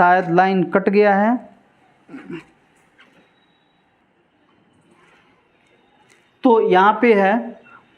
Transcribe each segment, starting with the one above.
शायद line cut गया है। तो यहाँ पे है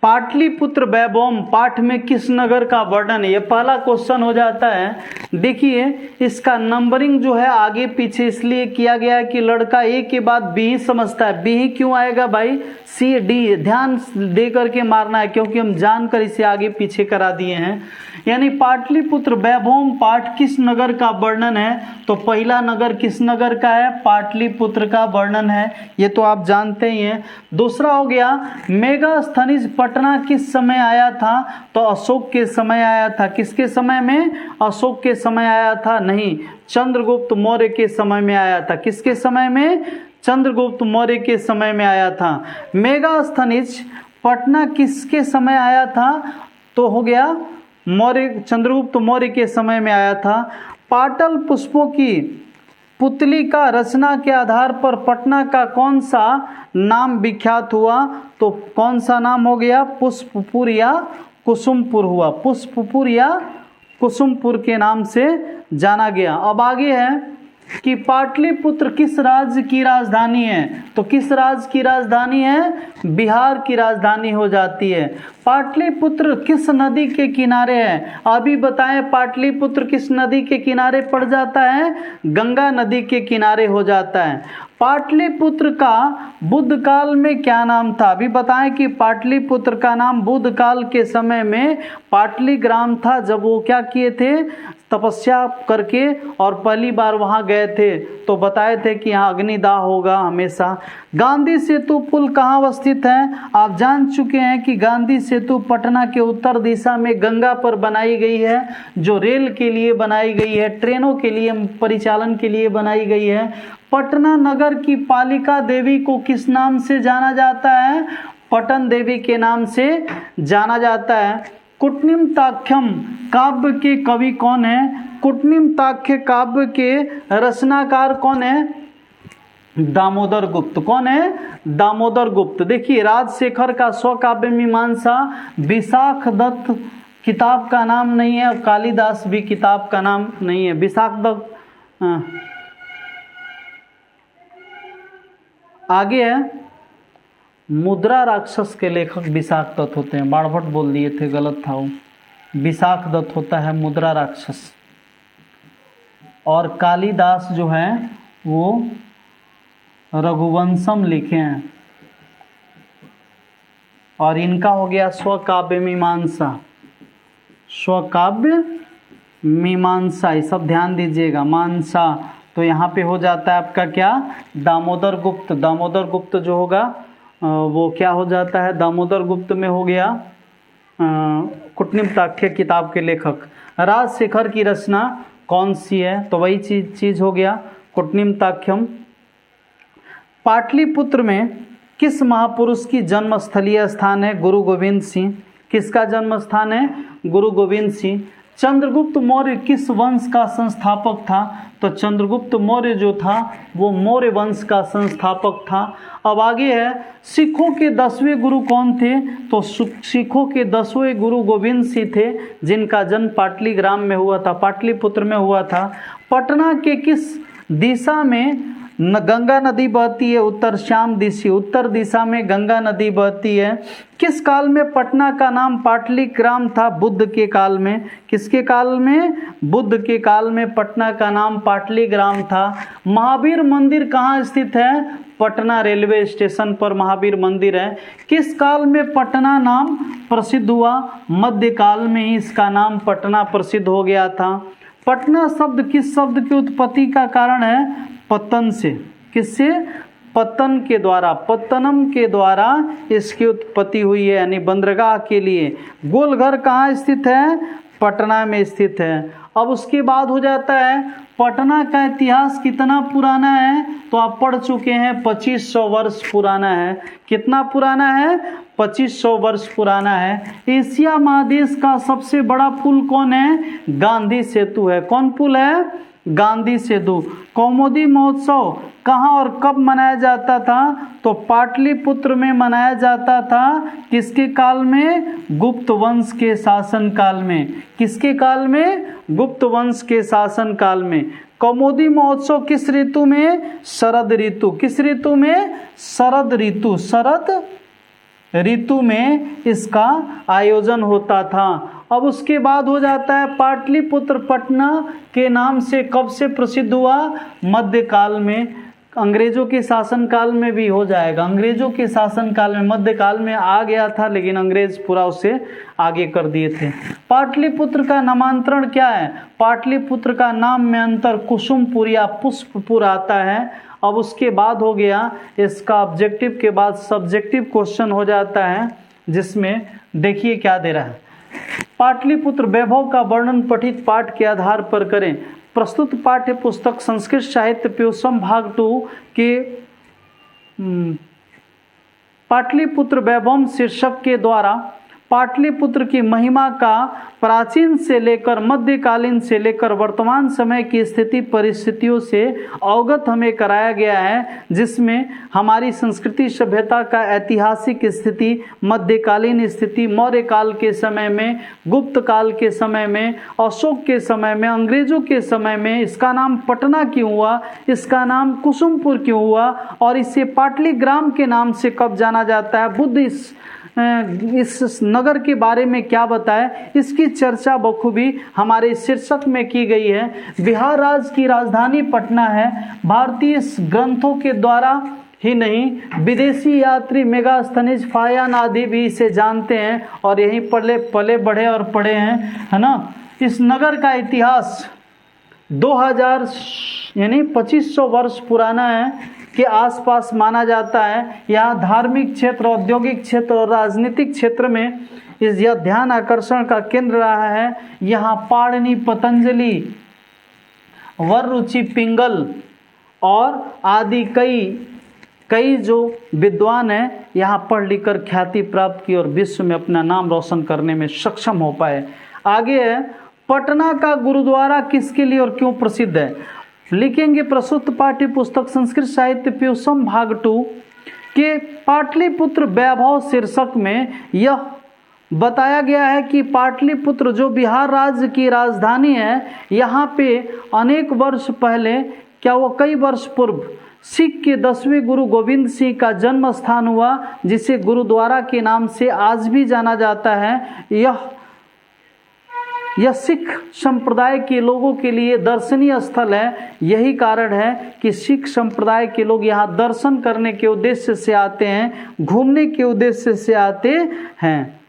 पाटलिपुत्र वैभवम पाठ में किस नगर का वर्णन है। ये पहला क्वेश्चन हो जाता है। देखिए इसका नंबरिंग जो है आगे पीछे इसलिए किया गया है कि लड़का ए के बाद बी ही समझता है। बी ही क्यों आएगा भाई, सी डी ध्यान दे करके मारना है, क्योंकि हम जानकर इसे आगे पीछे करा दिए हैं। यानी पाटलिपुत्र वैभवम पाठ किस नगर का वर्णन है, तो पहला नगर किस नगर का है, पाटलिपुत्र का वर्णन है, ये तो आप जानते ही हैं। दूसरा हो गया मेगास्थनीज पटना किस समय आया था, तो अशोक के समय आया था। किसके समय में, अशोक के समय आया था, नहीं चंद्रगुप्त मौर्य के समय में आया था। किसके समय में, चंद्रगुप्त मौर्य के समय में आया था। मेगास्थनीज पटना किसके समय आया था, तो हो गया मौर्य चंद्रगुप्त मौर्य के समय में आया था। पाटल पुष्पों की पुतली का रचना के आधार पर पटना का कौन सा नाम विख्यात हुआ, तो कौन सा नाम हो गया, पुष्पपुर या कुसुमपुर हुआ। पुष्पपुर या कुसुमपुर के नाम से जाना गया। अब आगे है कि पाटलिपुत्र किस राज्य की राजधानी है, तो किस राज्य की राजधानी है, बिहार की राजधानी हो जाती है। पाटलिपुत्र किस नदी के किनारे है, अभी बताएं पाटलिपुत्र किस नदी के किनारे पड़ जाता है, गंगा नदी के किनारे हो जाता है। पाटलिपुत्र का बुद्ध काल में क्या नाम था, अभी बताएं कि पाटलिपुत्र का नाम बुद्ध काल के समय में पाटलिग्राम था, जब वो क्या किए थे, तपस्या करके और पहली बार वहां गए थे, तो बताए थे कि यहाँ अग्निदाह होगा हमेशा। गांधी सेतु पुल कहाँ अवस्थित है, आप जान चुके हैं कि गांधी सेतु पटना के उत्तर दिशा में गंगा पर बनाई गई है, जो रेल के लिए बनाई गई है, ट्रेनों के लिए परिचालन के लिए बनाई गई है। पटना नगर की पालिका देवी को किस नाम से जाना जाता है, पटन देवी के नाम से जाना जाता है। कुटनिमताख्यम काव्य के कवि कौन है, कुटनिमताख्य काव्य के रचनाकार कौन है, दामोदर गुप्त। कौन है, दामोदर गुप्त। देखिए राजशेखर का स्वकाव्य मीमांसा विशाख दत्त किताब का नाम नहीं है, और कालिदास भी किताब का नाम नहीं है। विशाख दत्त आगे है मुद्रा राक्षस के लेखक विशाख दत्त होते हैं, बाड़भट बोल दिए थे, गलत था वो, विशाख दत्त होता है मुद्रा राक्षस। और कालिदास जो है वो रघुवंशम लिखे हैं, और इनका हो गया स्वकाव्य मीमांसा। स्वकाव्य मीमांसा, ये सब ध्यान दीजिएगा, मानसा, तो यहाँ पे हो जाता है आपका क्या, दामोदर गुप्त। दामोदर गुप्त जो होगा वो क्या हो जाता है, दामोदर गुप्त में हो गया कुटनिमताख्य किताब के लेखक। राजशेखर की रचना कौन सी है, तो वही चीज हो गया कुटनिमताख्यम। पाटलिपुत्र में किस महापुरुष की जन्मस्थलीय स्थान है, गुरु गोविंद सिंह। किसका जन्म स्थान है, गुरु गोविंद सिंह। चंद्रगुप्त मौर्य किस वंश का संस्थापक था, तो चंद्रगुप्त मौर्य जो था वो मौर्य वंश का संस्थापक था। अब आगे है सिखों के 10वें गुरु कौन थे, तो सिखों के 10वें गुरु गोविंद सिंह थे, जिनका जन्म पाटलिग्राम में हुआ था, पाटलिपुत्र में हुआ था। पटना के किस दिशा में गंगा नदी बहती है, उत्तर श्याम दिशा, उत्तर दिशा में गंगा नदी बहती है। किस काल में पटना का नाम पाटलिग्राम था, बुद्ध के काल में। किसके काल में, बुद्ध के काल में पटना का नाम पाटलिग्राम था। महावीर मंदिर कहाँ स्थित है, पटना रेलवे स्टेशन पर महावीर मंदिर है। किस काल में पटना नाम प्रसिद्ध हुआ, मध्यकाल में ही इसका नाम पटना प्रसिद्ध हो गया था। पटना शब्द किस शब्द की उत्पत्ति का कारण है, पतन से। किससे, पतन के द्वारा, पत्तनम के द्वारा इसकी उत्पत्ति हुई है, यानी बंदरगाह के लिए। गोलघर कहाँ स्थित है, पटना में स्थित है। अब उसके बाद हो जाता है पटना का इतिहास कितना पुराना है, तो आप पढ़ चुके हैं 2500 वर्ष पुराना है। कितना पुराना है, 2500 वर्ष पुराना है। एशिया महादेश का सबसे बड़ा पुल कौन है, गांधी सेतु है। कौन पुल है, गांधी सेतु। कौमुदी महोत्सव कहाँ और कब मनाया जाता था, तो पाटलिपुत्र में मनाया जाता था। किसके काल में, गुप्त वंश के शासन काल में। किसके काल में, गुप्त वंश के शासन काल में। कौमुदी महोत्सव किस ऋतु में? शरद ऋतु। किस ऋतु में? शरद ऋतु। शरद ऋतु में इसका आयोजन होता था। अब उसके बाद हो जाता है पाटलिपुत्र पटना के नाम से कब से प्रसिद्ध हुआ? मध्यकाल में। अंग्रेजों के शासनकाल में भी हो जाएगा। अंग्रेजों के शासनकाल में, मध्यकाल में आ गया था लेकिन अंग्रेज पूरा उसे आगे कर दिए थे। पाटलिपुत्र का नामांतरण क्या है? पाटलिपुत्र का नाम में अंतर कुसुमपुर या पुष्पपुर आता है। अब उसके बाद हो गया इसका ऑब्जेक्टिव के बाद सब्जेक्टिव क्वेश्चन हो जाता है, जिसमें देखिए क्या दे रहा है। पाटलिपुत्र वैभव का वर्णन पठित पाठ के आधार पर करें। प्रस्तुत पाठ्य पुस्तक संस्कृत साहित्य प्योसम भाग 2 के पाटलिपुत्र वैभव शीर्षक के द्वारा पाटलिपुत्र की महिमा का प्राचीन से लेकर मध्यकालीन से लेकर वर्तमान समय की स्थिति परिस्थितियों से अवगत हमें कराया गया है, जिसमें हमारी संस्कृति सभ्यता का ऐतिहासिक स्थिति, मध्यकालीन स्थिति, मौर्य काल के समय में, गुप्त काल के समय में, अशोक के समय में, अंग्रेजों के समय में इसका नाम पटना क्यों हुआ, इसका नाम कुसुमपुर क्यों हुआ और इसे पाटलीग्राम के नाम से कब जाना जाता है, बुद्ध इस नगर के बारे में क्या बताया, इसकी चर्चा बखूबी हमारे शीर्षक में की गई है। बिहार राज्य की राजधानी पटना है। भारतीय ग्रंथों के द्वारा ही नहीं, विदेशी यात्री मेगास्थनीज फायान आदि भी इसे जानते हैं और यहीं पले बढ़े और पढ़े हैं, है ना। इस नगर का इतिहास 2000 यानी 2500 वर्ष पुराना है के आसपास माना जाता है। यहाँ धार्मिक क्षेत्र, औद्योगिक क्षेत्र और राजनीतिक क्षेत्र में यह ध्यान आकर्षण का केंद्र रहा है। यहाँ पाणिनि, पतंजलि, वररुचि, पिंगल और आदि कई जो विद्वान हैं यहाँ पढ़ लिख कर ख्याति प्राप्त की और विश्व में अपना नाम रोशन करने में सक्षम हो पाए। आगे है पटना का गुरुद्वारा किसके लिए और क्यों प्रसिद्ध है। लिखेंगे प्रस्तुत पाठ्य पुस्तक संस्कृत साहित्य प्योसम भाग 2 के पाटलिपुत्र वैभव शीर्षक में यह बताया गया है कि पाटलिपुत्र जो बिहार राज्य की राजधानी है, यहाँ पे अनेक वर्ष पहले, क्या वो कई वर्ष पूर्व, सिख के 10वें गुरु गोविंद सिंह का जन्म स्थान हुआ, जिसे गुरुद्वारा के नाम से आज भी जाना जाता है। यह सिख संप्रदाय के लोगों के लिए दर्शनीय स्थल है। यही कारण है कि सिख संप्रदाय के लोग यहाँ दर्शन करने के उद्देश्य से आते हैं, घूमने के उद्देश्य से आते हैं।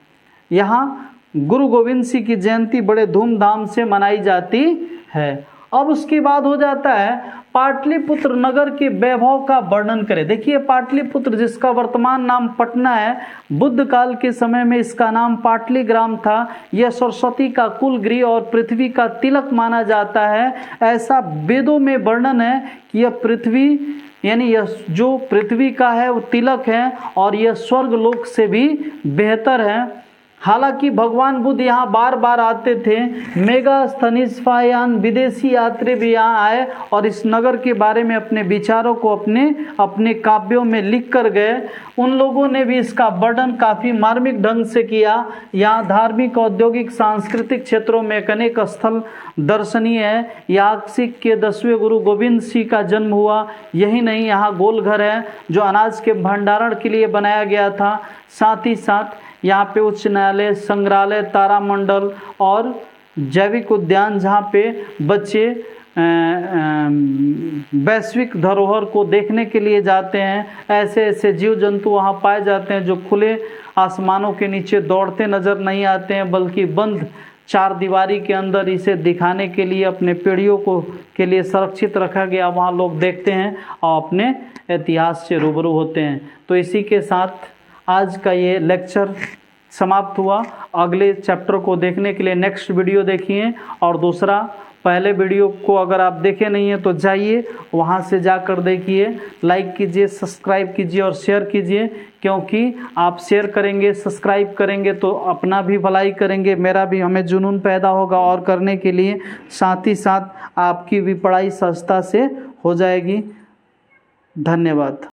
यहाँ गुरु गोविंद सिंह की जयंती बड़े धूमधाम से मनाई जाती है। अब उसके बाद हो जाता है पाटलिपुत्र नगर के वैभव का वर्णन करें। देखिए पाटलिपुत्र जिसका वर्तमान नाम पटना है, बुद्ध काल के समय में इसका नाम पाटलीग्राम था। यह सरस्वती का कुल गृह और पृथ्वी का तिलक माना जाता है। ऐसा वेदों में वर्णन है कि यह पृथ्वी यानी यह जो पृथ्वी का है वो तिलक है और यह स्वर्ग लोक से भी बेहतर है। हालांकि भगवान बुद्ध यहाँ बार बार आते थे। मेगास्थनीज फायान विदेशी यात्री भी यहाँ आए और इस नगर के बारे में अपने विचारों को अपने काव्यों में लिख कर गए। उन लोगों ने भी इसका वर्णन काफ़ी मार्मिक ढंग से किया। यहाँ धार्मिक, औद्योगिक, सांस्कृतिक क्षेत्रों में अनेक स्थल दर्शनीय है। यहाँ सिख के 10वें गुरु गोविंद सिंह का जन्म हुआ। यही नहीं, यहाँ गोलघर है जो अनाज के भंडारण के लिए बनाया गया था। साथ ही साथ यहाँ पे उच्च न्यायालय, संग्रहालय, तारामंडल और जैविक उद्यान, जहाँ पे बच्चे वैश्विक धरोहर को देखने के लिए जाते हैं। ऐसे ऐसे जीव जंतु वहाँ पाए जाते हैं जो खुले आसमानों के नीचे दौड़ते नज़र नहीं आते हैं, बल्कि बंद चार दीवारी के अंदर इसे दिखाने के लिए अपने पीढ़ियों के लिए सुरक्षित रखा गया। वहाँ लोग देखते हैं और अपने इतिहास से रूबरू होते हैं। तो इसी के साथ आज का ये लेक्चर समाप्त हुआ। अगले चैप्टर को देखने के लिए नेक्स्ट वीडियो देखिए और दूसरा पहले वीडियो को अगर आप देखे नहीं हैं तो जाइए वहाँ से जाकर देखिए, लाइक कीजिए, सब्सक्राइब कीजिए और शेयर कीजिए, क्योंकि आप शेयर करेंगे, सब्सक्राइब करेंगे तो अपना भी भलाई करेंगे, मेरा भी, हमें जुनून पैदा होगा और करने के लिए। साथ ही साथ आपकी भी पढ़ाई सहजता से हो जाएगी। धन्यवाद।